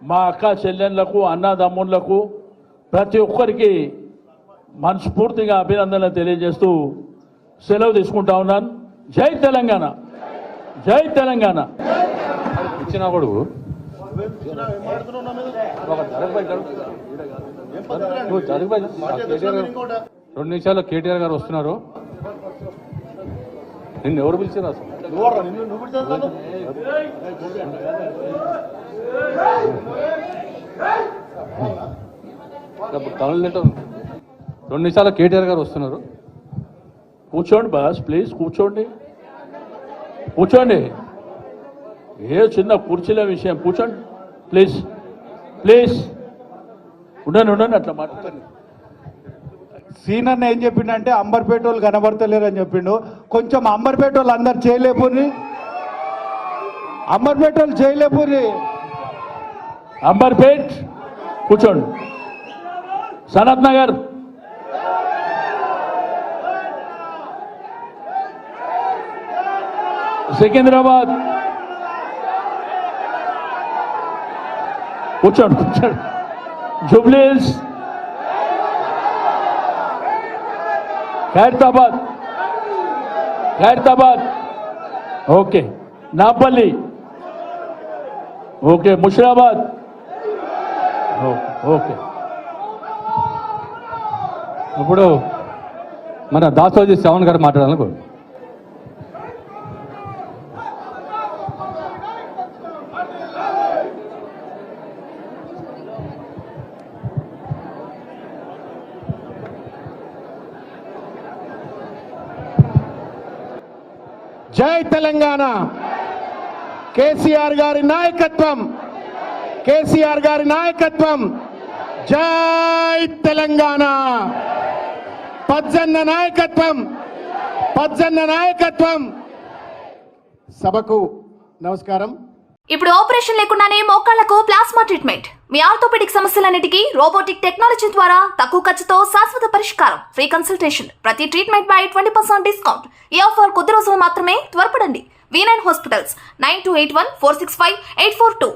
మా అక్క చెల్లెళ్లకు అన్నదమ్ముళ్లకు ప్రతి ఒక్కరికి మనస్ఫూర్తిగా అభినందనలు తెలియజేస్తూ సెలవు తీసుకుంటా ఉన్నాను. జై తెలంగాణ, జై తెలంగాణ. ఇచ్చిన కొడుకు 2 నిమిషాల్లో కేటీఆర్ గారు వస్తున్నారు. నిన్ను ఎవరు పిలిచారు అసలు? తమిళ 2 నిమిషాల్లో కేటీఆర్ గారు వస్తున్నారు. కూర్చోండి బాస్, ప్లీజ్ కూర్చోండి, కూర్చోండి. ఏ చిన్న కుర్చీల విషయం, కూర్చోండి ప్లీజ్, ప్లీజ్. ఉండండి అట్లా మాట్లాడండి. సీనన్న ఏం చెప్పిండంటే అంబర్పేట వాళ్ళు కనబడతలేరు అని చెప్పిండు. కొంచెం అంబర్పేట వాళ్ళు అందరు చేయలేపుని, అంబర్పేట వాళ్ళు చేయలేపుని. అంబర్పేట్ కూర్చోండి. సనత్ నగర్, సికింద్రాబాద్ కూర్చోండి, Jubilee hills, Khairatabad, okay, Nampally, okay, Musheerabad, okay. ఇప్పుడు మన దాసోజీ శ్రవణ్ గారు మాట్లాడాలకు. జై తెలంగాణ, కేసీఆర్ గారి నాయకత్వం, కేసీఆర్ గారి నాయకత్వం. జై తెలంగాణ, పజ్జన్న నాయకత్వం, పజ్జన్న నాయకత్వం. సభకు నమస్కారం. ఇప్పుడు ఆపరేషన్ లేకుండానే మోకాళ్లకు ప్లాస్మా ట్రీట్మెంట్. మీ ఆర్థోపెడిక్ సమస్యలన్నిటికీ రోబోటిక్ టెక్నాలజీ ద్వారా తక్కువ ఖర్చుతో శాశ్వత పరిష్కారం. Free consultation. ప్రతి ట్రీట్మెంట్ పై 20% డిస్కౌంట్. ఈ ఆఫర్ కొద్ది రోజులు మాత్రమే. త్వరపడండి. V9 hospitals 9281465842.